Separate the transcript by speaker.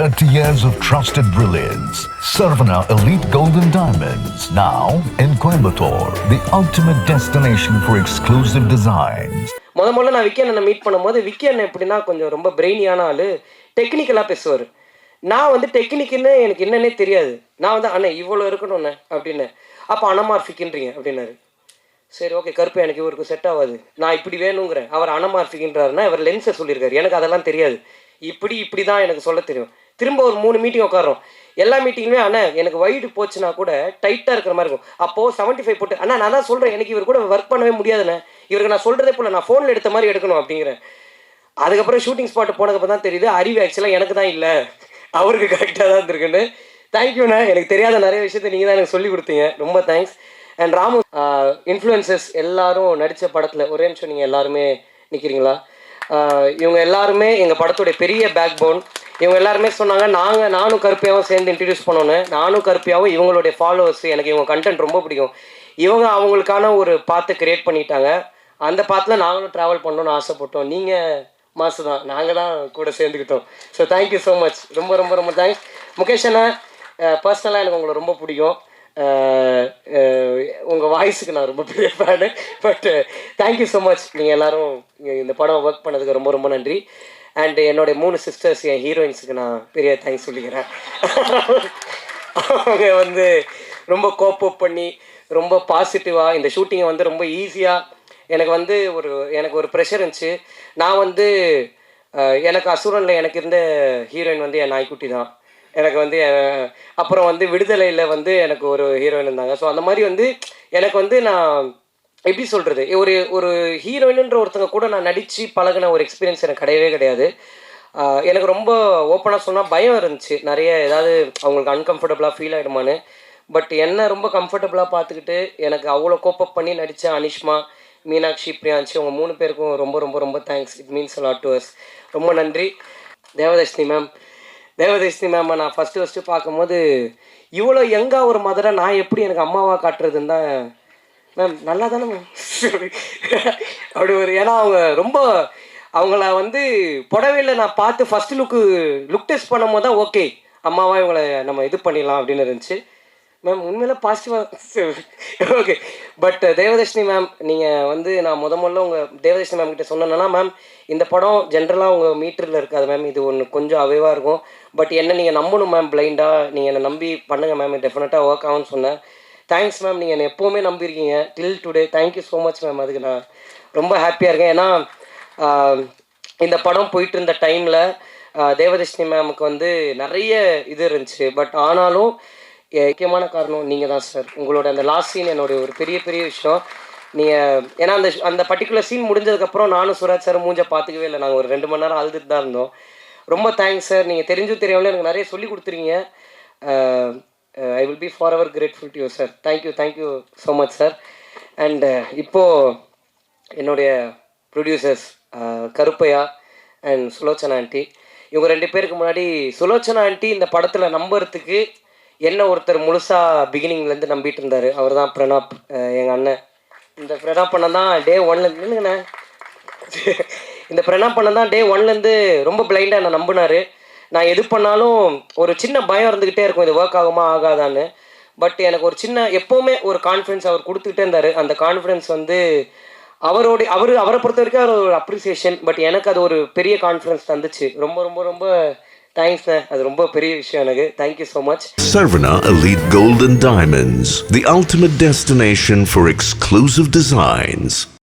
Speaker 1: 30 years of trusted brilliance. Sarvana Elite Golden Diamonds, now in Coimbatore, the ultimate destination for exclusive designs.
Speaker 2: முதல்ல நான் விக்கி அண்ணனை meet பண்ணும்போது விக்கி அண்ணன் எப்படின்னா கொஞ்சம் ரொம்ப பிரெயினியான ஆள், டெக்னிக்கலாக பேசுவார். நான் வந்து டெக்னிக்குன்னு எனக்கு என்னன்னே தெரியாது. நான் வந்து அண்ணன் இவ்வளோ இருக்கணும்ண்ணே அப்படின்னு. அப்போ அனமார்ஃபிக்கின்றீங்க அப்படின்னாரு. சரி ஓகே, கருப்பு எனக்கு இவருக்கு செட் ஆகாது, நான் இப்படி வேணுங்கிறேன். அவர் அனமார்ஃபிக்கின்றாருன்னா இவர் லென்ஸை சொல்லியிருக்காரு, எனக்கு அதெல்லாம் தெரியாது. இப்படி தான் எனக்கு சொல்ல தெரியும். திரும்ப ஒரு 3 மீட்டிங் உட்காரோம். எல்லா மீட்டிங்குமே அண்ணா எனக்கு வைடு போச்சுன்னா கூட டைட்டாக இருக்கிற மாதிரி இருக்கும். அப்போது 75 போட்டு அண்ணா நான் தான் சொல்கிறேன், எனக்கு இவர் கூட ஒர்க் பண்ணவே முடியாதுண்ணே, இவருக்கு நான் சொல்கிறதே போல் நான் ஃபோனில் எடுத்த மாதிரி எடுக்கணும் அப்படிங்கிறேன். அதுக்கப்புறம் ஷூட்டிங் ஸ்பாட்டு போனதுக்கப்புறம் தான் தெரியுது அறிவு ஆக்சுவலாக எனக்கு தான் இல்லை, அவருக்கு கரெக்டாக தான் இருந்துருக்குன்னு. தேங்க்யூண்ணே, எனக்கு தெரியாத நிறைய விஷயத்த நீங்கள் தான் எனக்கு சொல்லி கொடுத்தீங்க, ரொம்ப தேங்க்ஸ். அண்ட் ராமு, இன்ஃப்ளூயன்சஸ் எல்லாரும் நடித்த படத்தில் ஒரே நிமிஷம் நீங்கள் எல்லாருமே நிற்கிறீங்களா? இவங்க எல்லாருமே எங்கள் படத்துடைய பெரிய பேக் போன். இவங்க எல்லாருமே சொன்னாங்க நானும் கருப்பியாவும் சேர்ந்து இன்ட்ரடியூஸ் பண்ணோன்னு. நானும் கருப்பியாவும் இவங்களுடைய ஃபாலோவர்ஸ், எனக்கு இவங்க கண்டென்ட் ரொம்ப பிடிக்கும். இவங்க அவங்களுக்கான ஒரு பாத்தை கிரியேட் பண்ணிட்டாங்க. அந்த பாத்தில் நாங்களும் ட்ராவல் பண்ணணும்னு ஆசைப்பட்டோம். நீங்கள் மாசு தான், நாங்கள் தான் கூட சேர்ந்துக்கிட்டோம். ஸோ தேங்க்யூ ஸோ மச், ரொம்ப ரொம்ப ரொம்ப தேங்க்ஸ். முகேஷ் அண்ணா, பர்சனலாக எனக்கு உங்களை ரொம்ப பிடிக்கும். உங்கள் வாய்ஸுக்கு நான் ரொம்ப பெரிய fan. But thank you so much, நீங்கள் எல்லோரும் இந்த படம் ஒர்க் பண்ணதுக்கு ரொம்ப ரொம்ப நன்றி. அண்டு என்னுடைய 3 சிஸ்டர்ஸ், என் ஹீரோயின்ஸுக்கு நான் பெரிய தேங்க்ஸ் சொல்லிக்கிறேன். அவங்க வந்து ரொம்ப கோப்பப் பண்ணி ரொம்ப பாசிட்டிவாக இந்த ஷூட்டிங்கை வந்து ரொம்ப ஈஸியாக எனக்கு ஒரு ப்ரெஷர் இருந்துச்சு. நான் வந்து எனக்கு அசுரனில் எனக்கு இருந்த ஹீரோயின் வந்து என் நாய்க்குட்டி தான். எனக்கு வந்து அப்புறம் வந்து விடுதலையில் வந்து எனக்கு ஒரு ஹீரோயின் இருந்தாங்க. ஸோ அந்த மாதிரி வந்து எனக்கு வந்து நான் எப்படி சொல்கிறது, ஒரு ஹீரோயினுன்ற ஒருத்தங்க கூட நான் நடித்து பழகின ஒரு எக்ஸ்பீரியன்ஸ் எனக்கு கிடையவே கிடையாது. எனக்கு ரொம்ப ஓப்பனாக சொன்னால் பயம் இருந்துச்சு, நிறைய ஏதாவது அவங்களுக்கு அன்கம்ஃபர்டபுளாக ஃபீல் ஆகிடுமான்னு. பட் என்ன ரொம்ப கம்ஃபர்டபுளாக பார்த்துக்கிட்டு எனக்கு அவ்வளோ கோப்பப் பண்ணி நடித்த அனிஷ்மா, மீனாட்சி, பிரியான்சி, அவங்க 3 பேருக்கும் ரொம்ப ரொம்ப ரொம்ப thanks. It means a lot to us. ரொம்ப நன்றி. தேவதர்ஷினி மேம் நான் ஃபஸ்ட்டு பார்க்கும்போது இவ்வளோ யங்காக ஒரு மதரை நான் எப்படி எனக்கு அம்மாவாக காட்டுறதுன்னு தான். மேம் நல்லா தானே மேம் அப்படி ஒரு, ஏன்னா அவங்க ரொம்ப அவங்கள வந்து புடவையில் நான் பார்த்து ஃபஸ்ட்டு லுக் டெஸ்ட் பண்ணும் போது தான் ஓகே அம்மாவாக இவங்களை நம்ம இது பண்ணிடலாம் அப்படின்னு இருந்துச்சு. மேம் உண்மையில பாசிட்டிவாக ஓகே. பட் தேவதர்ஷினி மேம், நீங்கள் வந்து நான் முதல்ல உங்கள் தேவதர்ஷினி மேம் கிட்ட சொன்னேன்னா, மேம் இந்த படம் ஜென்ரலாக உங்கள் மீட்டரில் இருக்காது மேம், இது ஒன்று கொஞ்சம் அவைவாக இருக்கும். பட் என்ன நீங்கள் நம்பணும் மேம், பிளைண்டாக நீங்கள் என்னை நம்பி பண்ணுங்கள் மேம், டெஃபினட்டாக ஒர்க் ஆகும்னு சொன்னேன். தேங்க்ஸ் மேம், நீங்கள் என்னை எப்போவுமே நம்பியிருக்கீங்க till today. Thank you so much ma'am, அதுக்கு நான் ரொம்ப ஹாப்பியாக இருக்கேன். ஏன்னா இந்த படம் போயிட்டு இருந்த டைமில் தேவதர்ஷினி மேமுக்கு வந்து நிறைய இது இருந்துச்சு. பட் ஆனாலும் முக்கியமான காரணம் நீங்கள் தான் சார். உங்களோட அந்த லாஸ்ட் சீன் என்னோட ஒரு பெரிய விஷயம். நீங்கள் ஏன்னா அந்த பர்டிகுலர் சீன் முடிஞ்சதுக்கப்புறம் நானும் சுராஜ் சார் மூஞ்ச பார்த்துக்கவே இல்லை. நாங்கள் ஒரு 2 மணி நேரம் அழுதுட்டு தான் இருந்தோம். ரொம்ப தேங்க்ஸ் சார், நீங்கள் தெரியாமலே எனக்கு நிறைய சொல்லி கொடுத்துருங்க. I will be forever grateful to you sir. Thank you so much sir. And இப்போது என்னுடைய producers Karuppaiya and Sulochana aunty, இவங்க 2 பேருக்கு முன்னாடி சுலோச்சனா ஆண்டி இந்த படத்தில் நம்புறதுக்கு என்ன ஒருத்தர் முழுசாக பிகினிங்லேருந்து நம்பிட்டு இருந்தார். அவர் தான் பிரணாப், எங்கள் அண்ணன். இந்த பிரணாப் அண்ணன் தான் டே 1லேருந்துங்கண்ணே இந்த பிரணாப் அண்ணன் தான் டே 1லேருந்து ரொம்ப பிளைண்டாக என்னை நம்பினார். நான் எது பண்ணாலும் ஒரு சின்ன பயம் இருந்துக்கிட்டே இருக்கும், இது ஒர்க் ஆகுமா ஆகாதான்னு. பட் எனக்கு ஒரு சின்ன எப்போவுமே ஒரு கான்ஃபிடென்ஸ் அவர் கொடுத்துக்கிட்டே இருந்தார். அந்த கான்ஃபிடென்ஸ் வந்து அவரை பொறுத்த வரைக்கும் அவர் ஒரு அப்ரிசியேஷன். பட் எனக்கு அது ஒரு பெரிய கான்ஃபிடென்ஸ் தந்துச்சு. ரொம்ப ரொம்ப ரொம்ப தேங்க்ஸ், அது ரொம்ப பெரிய விஷயம் எனக்கு. Thank you so much.
Speaker 3: Sarvana Elite Golden Diamonds, the ultimate destination for exclusive designs.